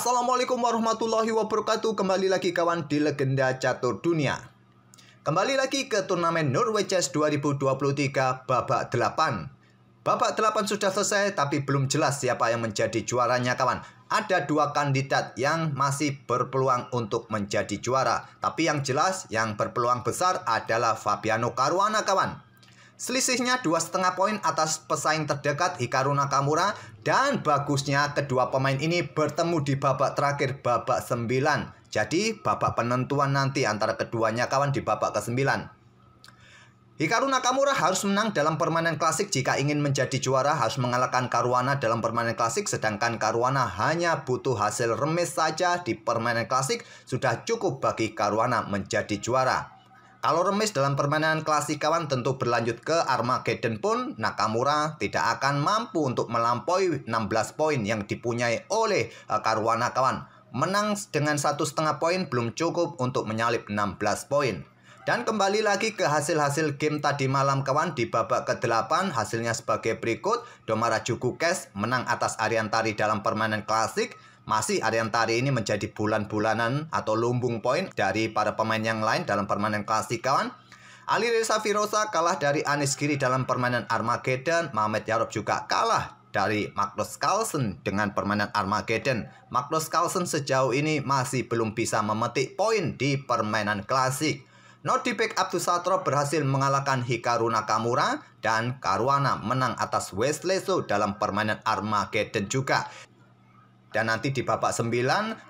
Assalamualaikum warahmatullahi wabarakatuh. Kembali lagi kawan di Legenda Catur Dunia. Kembali lagi ke turnamen Norway Chess 2023 babak 8. Babak 8 sudah selesai tapi belum jelas siapa yang menjadi juaranya kawan. Ada dua kandidat yang masih berpeluang untuk menjadi juara. Tapi yang jelas yang berpeluang besar adalah Fabiano Caruana kawan. Selisihnya 2,5 poin atas pesaing terdekat Hikaru Nakamura. Dan bagusnya kedua pemain ini bertemu di babak terakhir, babak 9. Jadi babak penentuan nanti antara keduanya kawan di babak ke-9. Hikaru Nakamura harus menang dalam permainan klasik jika ingin menjadi juara, harus mengalahkan Caruana dalam permainan klasik. Sedangkan Caruana hanya butuh hasil remis saja di permainan klasik, sudah cukup bagi Caruana menjadi juara. Kalau remis dalam permainan klasik kawan tentu berlanjut ke Armageddon pun Nakamura tidak akan mampu untuk melampaui 16 poin yang dipunyai oleh Caruana kawan. Menang dengan 1,5 poin belum cukup untuk menyalip 16 poin. Dan kembali lagi ke hasil-hasil game tadi malam kawan di babak ke-8 hasilnya sebagai berikut. Domara Jukukes menang atas Ariantari dalam permainan klasik. Masih Ariantari ini menjadi bulan-bulanan atau lumbung poin dari para pemain yang lain dalam permainan klasik kawan. Alireza Firoza kalah dari Anish Giri dalam permainan Armageddon. Mamet Yarob juga kalah dari Magnus Carlsen dengan permainan Armageddon. Magnus Carlsen sejauh ini masih belum bisa memetik poin di permainan klasik. Nordibek Abdusatro berhasil mengalahkan Hikaru Nakamura dan Caruana menang atas Wesley So dalam permainan Armageddon juga. Dan nanti di babak 9,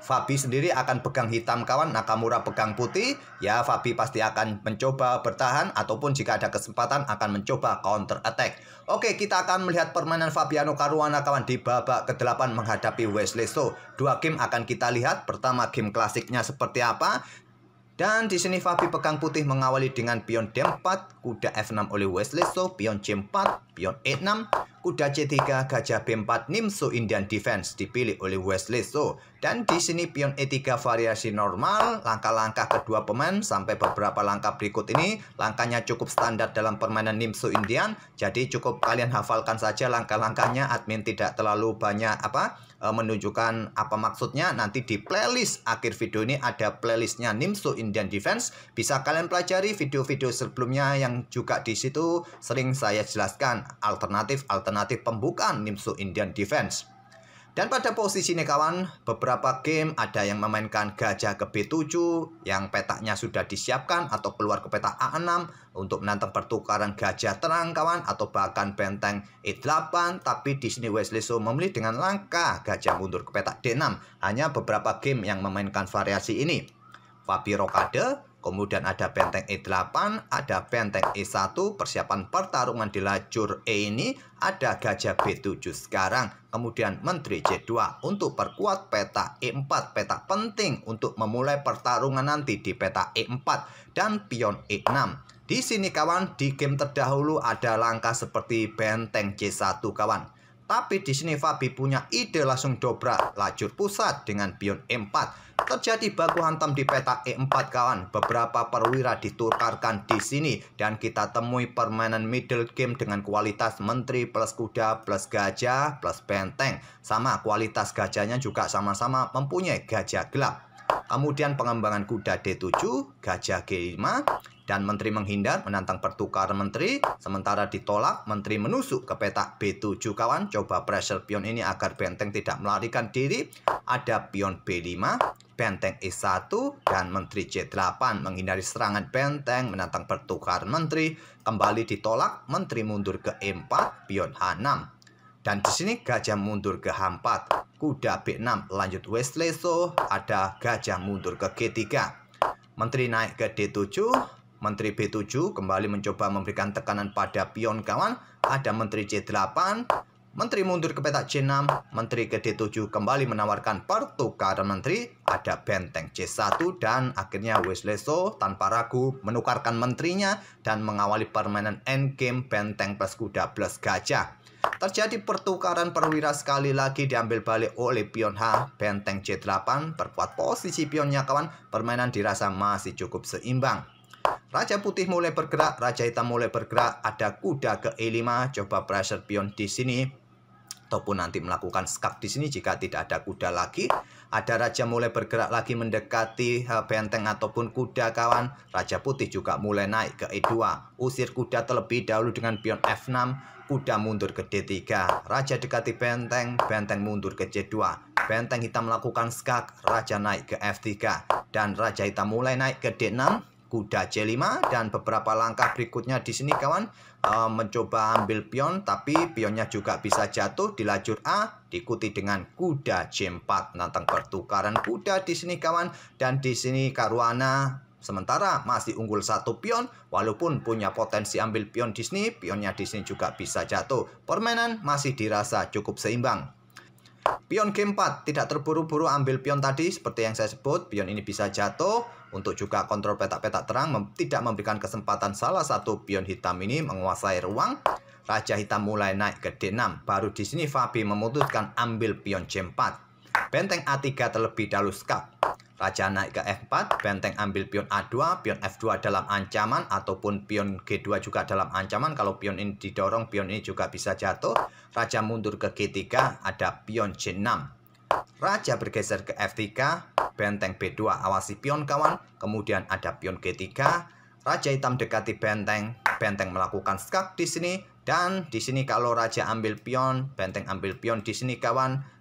Fabi sendiri akan pegang hitam kawan, Nakamura pegang putih. Ya, Fabi pasti akan mencoba bertahan ataupun jika ada kesempatan akan mencoba counter attack. Oke, kita akan melihat permainan Fabiano Caruana kawan di babak ke-8 menghadapi Wesley So. Dua game akan kita lihat. Pertama game klasiknya seperti apa. Dan di sini Fabi pegang putih mengawali dengan pion D4, kuda F6 oleh Wesley So, pion C4, pion E6, kuda C3, gajah B4, Nimso Indian Defense dipilih oleh Wesley So. Dan di sini pion E3 variasi normal, langkah-langkah kedua pemain sampai beberapa langkah berikut ini. Langkahnya cukup standar dalam permainan Nimso Indian, jadi cukup kalian hafalkan saja langkah-langkahnya. Admin tidak terlalu banyak menunjukkan apa maksudnya. Nanti di playlist akhir video ini ada playlistnya Nimso Indian Defense. Bisa kalian pelajari video-video sebelumnya yang juga di situ sering saya jelaskan alternatif pembukaan Nimso Indian Defense. Dan pada posisi ini kawan, beberapa game ada yang memainkan gajah ke B7 yang petaknya sudah disiapkan atau keluar ke peta A6 untuk menantang pertukaran gajah terang kawan atau bahkan benteng E8. Tapi di sini Wesley So memilih dengan langkah gajah mundur ke peta D6. Hanya beberapa game yang memainkan variasi ini. Fabi rokade, kemudian ada benteng E8, ada benteng E1, persiapan pertarungan di lajur E ini, ada gajah B7 sekarang, kemudian menteri C2 untuk perkuat peta E4, peta penting untuk memulai pertarungan nanti di peta E4, dan pion E6. Di sini kawan, di game terdahulu ada langkah seperti benteng C1 kawan. Tapi di sini Fabi punya ide langsung dobrak lajur pusat dengan pion E4. Terjadi baku hantam di peta E4 kawan. Beberapa perwira ditukarkan di sini dan kita temui permainan middle game dengan kualitas menteri plus kuda plus gajah plus benteng. Sama kualitas gajahnya juga sama-sama mempunyai gajah gelap. Kemudian pengembangan kuda D7, gajah G5, dan menteri menghindar menantang pertukaran menteri. Sementara ditolak, menteri menusuk ke peta B7 kawan. Coba pressure pion ini agar benteng tidak melarikan diri. Ada pion B5, benteng E1, dan menteri C8 menghindari serangan benteng menantang pertukaran menteri. Kembali ditolak, menteri mundur ke E4, pion H6. Dan di sini gajah mundur ke H4, kuda B6 lanjut Wesley So, ada gajah mundur ke G3. Menteri naik ke D7, menteri B7 kembali mencoba memberikan tekanan pada pion kawan, ada menteri C8, menteri mundur ke peta C6, menteri ke D7 kembali menawarkan pertukaran menteri, ada benteng C1 dan akhirnya Wesley So tanpa ragu menukarkan menterinya dan mengawali permainan endgame benteng plus kuda plus gajah. Terjadi pertukaran perwira sekali lagi diambil balik oleh pion H, benteng C8, perkuat posisi pionnya kawan, permainan dirasa masih cukup seimbang. Raja putih mulai bergerak, raja hitam mulai bergerak, ada kuda ke E5, coba pressure pion di sini. ataupun nanti melakukan skak di sini jika tidak ada kuda lagi. Ada raja mulai bergerak lagi mendekati benteng ataupun kuda kawan. Raja putih juga mulai naik ke E2. Usir kuda terlebih dahulu dengan pion F6. Kuda mundur ke D3. Raja dekati benteng, benteng mundur ke C2. Benteng hitam melakukan skak, raja naik ke F3. Dan raja hitam mulai naik ke D6. Kuda C5 dan beberapa langkah berikutnya di sini kawan mencoba ambil pion, tapi pionnya juga bisa jatuh di lajur A, diikuti dengan kuda C4. Menantang pertukaran kuda di sini kawan, dan di sini Caruana sementara masih unggul 1 pion, walaupun punya potensi ambil pion di sini, pionnya di sini juga bisa jatuh. Permainan masih dirasa cukup seimbang. Pion G4 tidak terburu-buru ambil pion tadi seperti yang saya sebut. Pion ini bisa jatuh untuk juga kontrol petak-petak terang, tidak memberikan kesempatan salah satu pion hitam ini menguasai ruang. Raja hitam mulai naik ke D6. Baru di sini Fabi memutuskan ambil pion C4. Benteng A3 terlebih dahulu skak. Raja naik ke F4, benteng ambil pion A2, pion F2 dalam ancaman, ataupun pion G2 juga dalam ancaman. Kalau pion ini didorong, pion ini juga bisa jatuh. Raja mundur ke G3, ada pion C6. Raja bergeser ke F3, benteng B2, awasi pion kawan. Kemudian ada pion G3. Raja hitam dekati benteng, benteng melakukan skak di sini. Dan di sini kalau raja ambil pion, benteng ambil pion di sini kawan.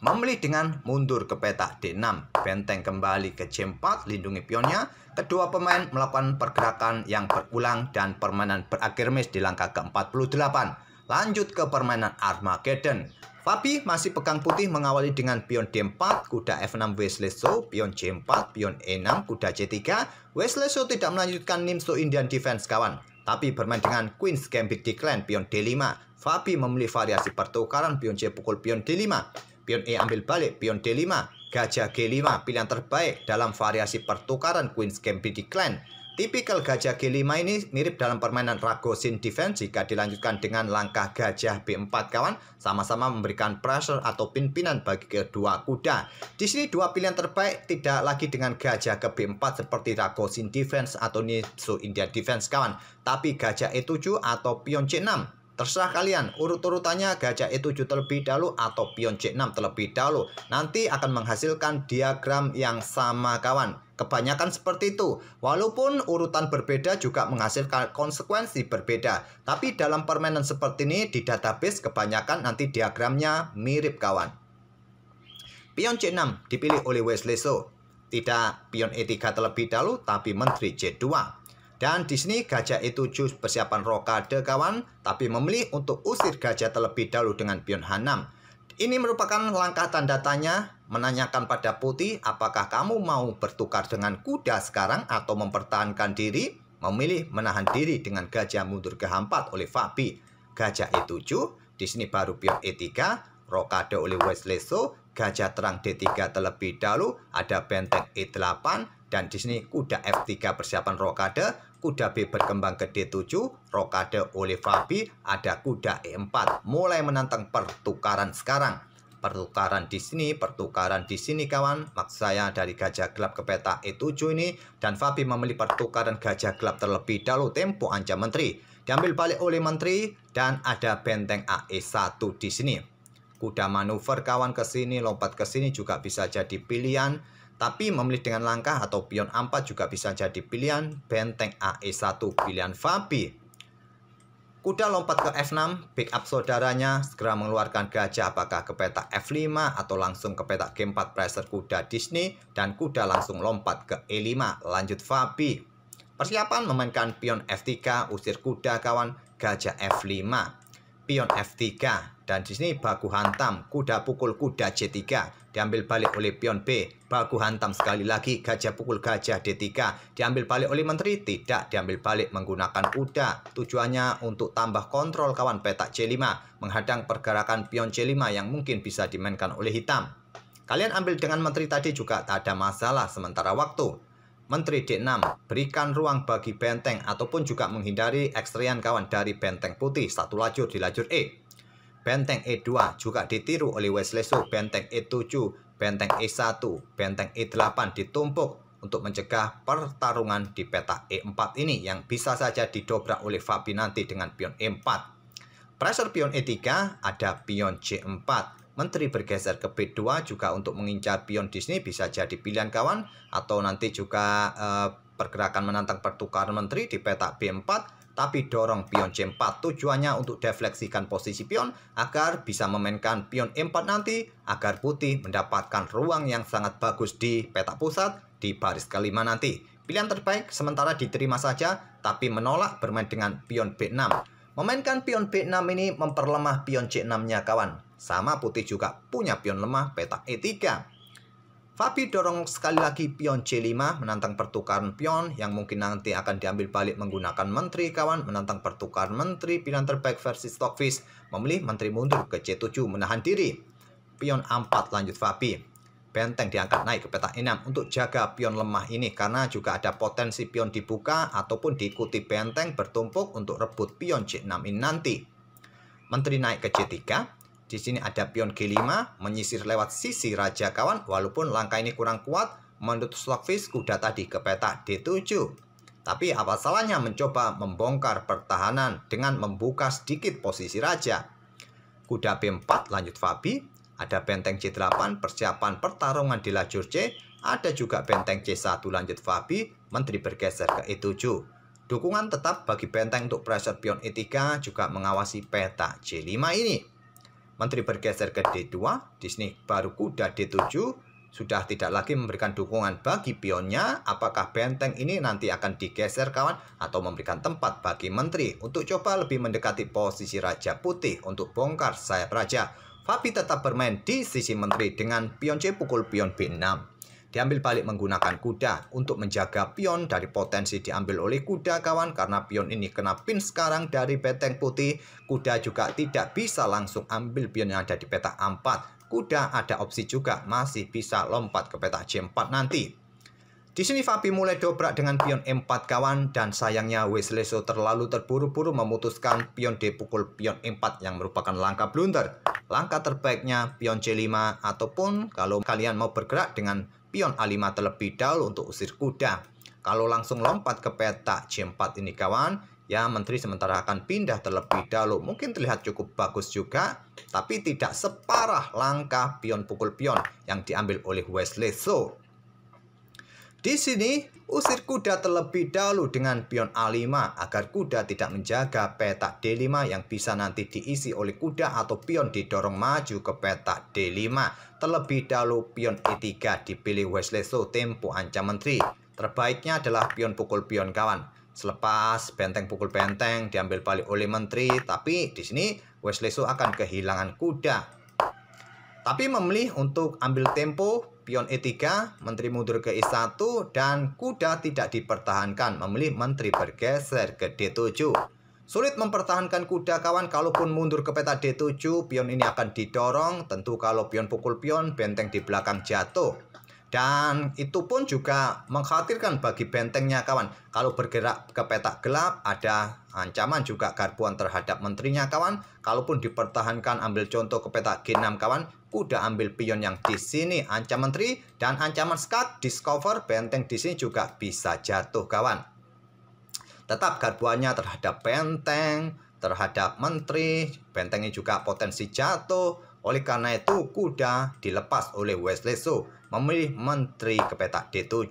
Memilih dengan mundur ke petak D6. Benteng kembali ke C4, lindungi pionnya. Kedua pemain melakukan pergerakan yang berulang dan permainan berakhir match di langkah ke-48. Lanjut ke permainan Armageddon. Fabi masih pegang putih mengawali dengan pion D4, kuda F6 Wesleso, pion C4, pion E6, kuda C3. Wesleso tidak melanjutkan Nimzo Indian Defense kawan, tapi bermain dengan Queen's Gambit Decline, pion D5. Fabi memilih variasi pertukaran pion C pukul pion D5. Pion E ambil balik, pion D5, gajah G5, pilihan terbaik dalam variasi pertukaran Queen's Gambit Decline. Tipikal gajah G5 ini mirip dalam permainan Ragozin Defense jika dilanjutkan dengan langkah gajah B4 kawan, sama-sama memberikan pressure atau pimpinan bagi kedua kuda. Di sini dua pilihan terbaik tidak lagi dengan gajah ke B4 seperti Ragozin Defense atau Nimzo Indian Defense kawan, tapi gajah E7 atau pion C6. Terserah kalian, urut-urutannya gajah E7 terlebih dahulu atau pion C6 terlebih dahulu. Nanti akan menghasilkan diagram yang sama kawan. Kebanyakan seperti itu. Walaupun urutan berbeda juga menghasilkan konsekuensi berbeda. Tapi dalam permainan seperti ini di database kebanyakan nanti diagramnya mirip kawan. Pion C6 dipilih oleh Wesleso. Tidak pion E3 terlebih dahulu tapi menteri C2. Dan di sini gajah E7 persiapan rokade kawan, tapi memilih untuk usir gajah terlebih dahulu dengan pion H6. Ini merupakan langkah tanda tanya, menanyakan pada putih apakah kamu mau bertukar dengan kuda sekarang atau mempertahankan diri. Memilih menahan diri dengan gajah mundur ke H4 oleh Fabi. Gajah E7, di sini baru pion E3, rokade oleh Wesleso, gajah terang D3 terlebih dahulu, ada benteng E8, dan di sini kuda F3 persiapan rokade, kuda B berkembang ke D7, rokade oleh Fabi, ada kuda E4. Mulai menantang pertukaran sekarang. Pertukaran di sini kawan. Maksud saya dari gajah gelap ke peta E7 ini, dan Fabi memilih pertukaran gajah gelap terlebih dahulu, tempo ancam menteri. Diambil balik oleh menteri dan ada benteng AE1 di sini. Kuda manuver kawan ke sini, lompat ke sini juga bisa jadi pilihan. Tapi memilih dengan langkah atau pion A4 juga bisa jadi pilihan. Benteng AE1 pilihan Fabi. Kuda lompat ke F6, pick up saudaranya, segera mengeluarkan gajah apakah ke petak F5 atau langsung ke petak G4 pressure kuda Disney, dan kuda langsung lompat ke E5, lanjut Fabi. Persiapan memainkan pion F3, usir kuda kawan, gajah F5, pion F3, dan di sini baku hantam, kuda pukul kuda C3, diambil balik oleh pion B, baku hantam sekali lagi, gajah pukul gajah D3, diambil balik oleh menteri, tidak, diambil balik menggunakan kuda. Tujuannya untuk tambah kontrol kawan petak C5, menghadang pergerakan pion C5 yang mungkin bisa dimainkan oleh hitam. Kalian ambil dengan menteri tadi juga tak ada masalah sementara waktu. Menteri D6, berikan ruang bagi benteng ataupun juga menghindari ekstrian kawan dari benteng putih, satu lajur di lajur E. Benteng E2 juga ditiru oleh Wesleso, benteng E7, benteng E1, benteng E8 ditumpuk untuk mencegah pertarungan di peta E4 ini yang bisa saja didobrak oleh Fabi nanti dengan pion E4. Pressure pion E3 ada pion C4. Menteri bergeser ke B2 juga untuk mengincar pion di sini bisa jadi pilihan kawan. Atau nanti juga pergerakan menantang pertukaran menteri di peta B4. Tapi dorong pion C4 tujuannya untuk defleksikan posisi pion agar bisa memainkan pion E4 nanti. Agar putih mendapatkan ruang yang sangat bagus di peta pusat di baris kelima nanti. Pilihan terbaik sementara diterima saja tapi menolak bermain dengan pion B6. Memainkan pion B6 ini memperlemah pion C6-nya kawan. Sama putih juga punya pion lemah peta E3. Fabi dorong sekali lagi pion C5 menantang pertukaran pion yang mungkin nanti akan diambil balik menggunakan menteri kawan. Menantang pertukaran menteri, pilihan terbaik versi Stockfish memilih menteri mundur ke C7 menahan diri. Pion A4 lanjut Fabi. Benteng diangkat naik ke peta E6 untuk jaga pion lemah ini karena juga ada potensi pion dibuka ataupun diikuti benteng bertumpuk untuk rebut pion C6 ini nanti. Menteri naik ke C3. Di sini ada pion G5 menyisir lewat sisi raja kawan. Walaupun langkah ini kurang kuat menurut Stockfish kuda tadi ke peta D7. Tapi apa salahnya mencoba membongkar pertahanan dengan membuka sedikit posisi raja. Kuda B4 lanjut Fabi. Ada benteng C8, persiapan pertarungan di lajur C. Ada juga benteng C1 lanjut Fabi, menteri bergeser ke E7. Dukungan tetap bagi benteng untuk pressure pion E3 juga mengawasi peta C5 ini. Menteri bergeser ke D2, di sini baru kuda D7. Sudah tidak lagi memberikan dukungan bagi pionnya. Apakah benteng ini nanti akan digeser kawan atau memberikan tempat bagi menteri untuk coba lebih mendekati posisi raja putih untuk bongkar sayap raja. Fabi tetap bermain di sisi menteri dengan pion C pukul pion B6. Diambil balik menggunakan kuda untuk menjaga pion dari potensi diambil oleh kuda kawan. Karena pion ini kena pin sekarang dari benteng putih. Kuda juga tidak bisa langsung ambil pion yang ada di peta A4. Kuda ada opsi juga masih bisa lompat ke peta C4 nanti. Di sini Fabi mulai dobrak dengan pion E4 kawan dan sayangnya Wesleso terlalu terburu-buru memutuskan pion D pukul pion E4 yang merupakan langkah blunder. Langkah terbaiknya pion C5 ataupun kalau kalian mau bergerak dengan pion A5 terlebih dahulu untuk usir kuda. Kalau langsung lompat ke peta C4 ini kawan, ya menteri sementara akan pindah terlebih dahulu. Mungkin terlihat cukup bagus juga, tapi tidak separah langkah pion pukul pion yang diambil oleh Wesleso. Di sini, usir kuda terlebih dahulu dengan pion A5 agar kuda tidak menjaga peta D5 yang bisa nanti diisi oleh kuda atau pion didorong maju ke peta D5. Terlebih dahulu pion E3 dipilih Wesleso tempo ancam menteri. Terbaiknya adalah pion pukul pion kawan. Selepas benteng pukul benteng diambil balik oleh menteri, tapi di sini Wesleso akan kehilangan kuda. Tapi memilih untuk ambil tempo pion E3, menteri mundur ke E1 dan kuda tidak dipertahankan, memilih menteri bergeser ke D7. Sulit mempertahankan kuda kawan, kalaupun mundur ke peta D7, pion ini akan didorong. Tentu kalau pion pukul pion, benteng di belakang jatuh. Dan itu pun juga mengkhawatirkan bagi bentengnya kawan. Kalau bergerak ke peta gelap, ada ancaman juga garbuan terhadap menterinya kawan. Kalaupun dipertahankan, ambil contoh ke peta G6 kawan, kuda ambil pion yang di sini ancam menteri dan ancaman skak discover benteng di sini juga bisa jatuh kawan. Tetap garbuannya terhadap benteng, terhadap menteri, bentengnya juga potensi jatuh. Oleh karena itu kuda dilepas oleh Wesleso, memilih menteri ke peta D7.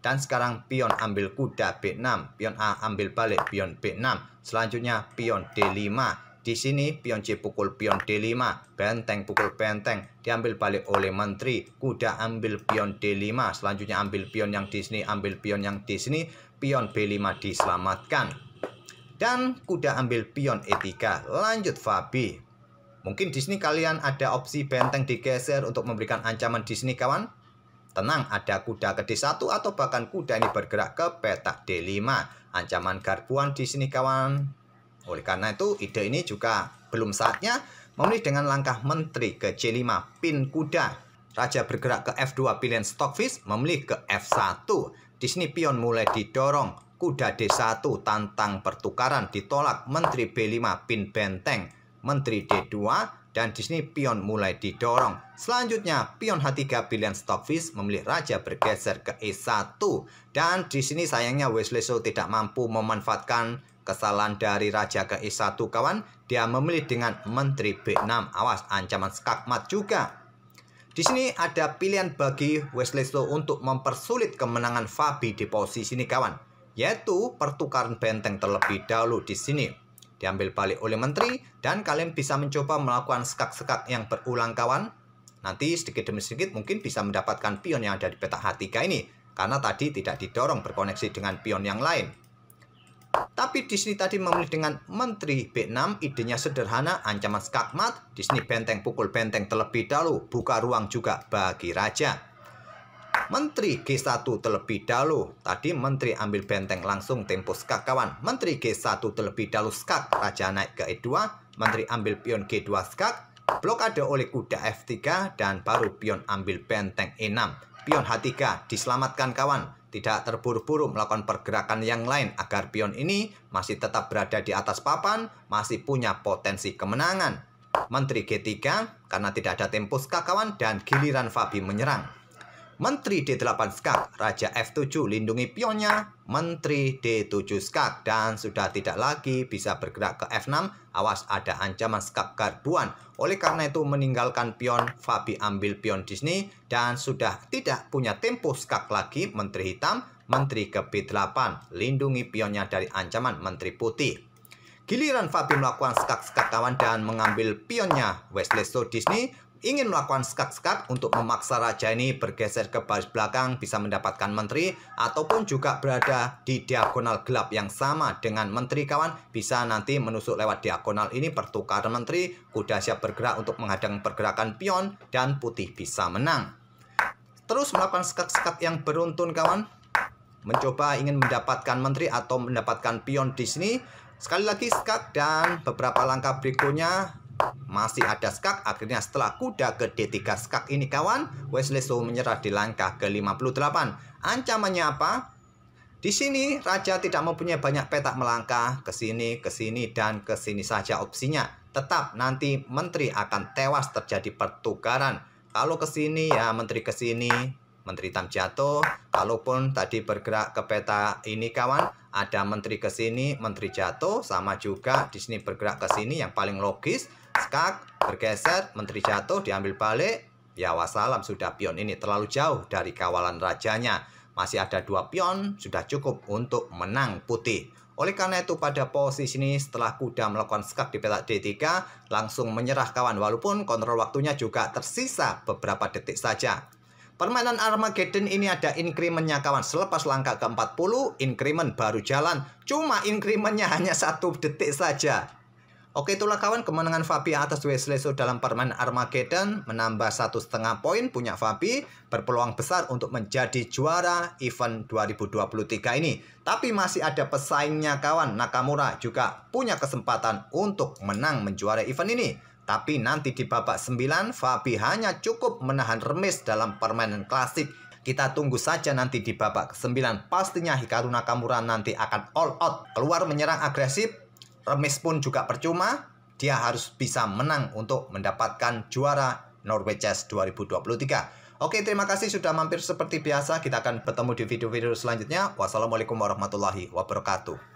Dan sekarang pion ambil kuda B6, pion A ambil balik pion B6. Selanjutnya pion D5. Di sini pion C pukul pion D5, benteng pukul benteng diambil balik oleh menteri. Kuda ambil pion D5, selanjutnya ambil pion yang di sini, ambil pion yang di sini, pion B5 diselamatkan. Dan kuda ambil pion E3. Lanjut Fabi. Mungkin di sini kalian ada opsi benteng digeser untuk memberikan ancaman di sini kawan. Tenang, ada kuda ke D1 atau bahkan kuda ini bergerak ke peta D5. Ancaman garbuan di sini kawan. Oleh karena itu, ide ini juga belum saatnya, memilih dengan langkah menteri ke C5, pin kuda. Raja bergerak ke F2, pilihan Stockfish, memilih ke F1. Di sini pion mulai didorong. Kuda D1 tantang pertukaran ditolak, menteri B5, pin benteng. Menteri D2 dan di sini pion mulai didorong. Selanjutnya pion H3 pilihan Stockfish, memilih raja bergeser ke E1 dan di sini sayangnya Wesleso tidak mampu memanfaatkan Kesalahan dari Raja ke E1 kawan. Dia memilih dengan Menteri B6. Awas, ancaman skakmat juga. Di sini ada pilihan bagi Wesley So untuk mempersulit kemenangan Fabi di posisi ini kawan. Yaitu pertukaran benteng terlebih dahulu di sini. Diambil balik oleh Menteri dan kalian bisa mencoba melakukan skak-skak yang berulang kawan. Nanti sedikit demi sedikit mungkin bisa mendapatkan pion yang ada di petak H3 ini. Karena tadi tidak didorong berkoneksi dengan pion yang lain. Tapi di sini tadi memilih dengan Menteri B6, idenya sederhana, ancaman skakmat. Di sini benteng pukul benteng terlebih dahulu, buka ruang juga bagi raja. Menteri G1 terlebih dahulu. Tadi Menteri ambil benteng langsung tempo skak kawan. Menteri G1 terlebih dahulu skak, raja naik ke E2. Menteri ambil pion G2 skak, blokade oleh kuda F3 dan baru pion ambil benteng E6. Pion H3 diselamatkan kawan. Tidak terburu-buru melakukan pergerakan yang lain agar pion ini masih tetap berada di atas papan, masih punya potensi kemenangan. Menteri G3 karena tidak ada tempo skak kawan dan giliran Fabi menyerang. Menteri D8 skak, Raja F7 lindungi pionnya, Menteri D7 skak dan sudah tidak lagi bisa bergerak ke F6, awas ada ancaman skak garbuan. Oleh karena itu meninggalkan pion, Fabi ambil pion di sini dan sudah tidak punya tempo skak lagi Menteri hitam, Menteri ke B8, lindungi pionnya dari ancaman Menteri putih. Giliran Fabi melakukan skak-skak kawan dan mengambil pionnya Wesley So di sini. Ingin melakukan skak-skak untuk memaksa raja ini bergeser ke baris belakang, bisa mendapatkan menteri, ataupun juga berada di diagonal gelap yang sama dengan menteri kawan. Bisa nanti menusuk lewat diagonal ini, pertukaran menteri, kuda siap bergerak untuk menghadang pergerakan pion, dan putih bisa menang. Terus melakukan skak-skak yang beruntun kawan. Mencoba ingin mendapatkan menteri atau mendapatkan pion di sini. Sekali lagi skak dan beberapa langkah berikutnya. Masih ada skak, akhirnya setelah kuda ke D3 skak ini kawan, Wesley So menyerah di langkah ke-58. Ancamannya apa? Di sini raja tidak mempunyai banyak petak melangkah ke sini, dan ke sini saja opsinya. Tetap nanti menteri akan tewas terjadi pertukaran. Kalau ke sini ya menteri ke sini, menteri hitam jatuh. Kalaupun tadi bergerak ke peta ini kawan, ada menteri ke sini, menteri jatuh, sama juga di sini bergerak ke sini yang paling logis. Skak, bergeser, menteri jatuh, diambil balik. Ya wassalam, sudah pion ini terlalu jauh dari kawalan rajanya. Masih ada 2 pion, sudah cukup untuk menang putih. Oleh karena itu pada posisi ini setelah kuda melakukan skak di petak D3, langsung menyerah kawan. Walaupun kontrol waktunya juga tersisa beberapa detik saja. Permainan Armageddon ini ada incrementnya kawan. Selepas langkah ke-40, increment baru jalan. Cuma incrementnya hanya 1 detik saja. Oke, itulah kawan kemenangan Fabi atas Wesley So dalam permainan Armageddon. Menambah 1,5 poin punya Fabi. Berpeluang besar untuk menjadi juara event 2023 ini. Tapi masih ada pesaingnya kawan. Nakamura juga punya kesempatan untuk menang menjuarai event ini. Tapi nanti di babak 9, Fabi hanya cukup menahan remis dalam permainan klasik. Kita tunggu saja nanti di babak 9. Pastinya Hikaru Nakamura nanti akan all out. Keluar menyerang agresif. Remis pun juga percuma. Dia harus bisa menang untuk mendapatkan juara Norway Chess 2023. Oke, terima kasih sudah mampir seperti biasa. Kita akan bertemu di video-video selanjutnya. Wassalamualaikum warahmatullahi wabarakatuh.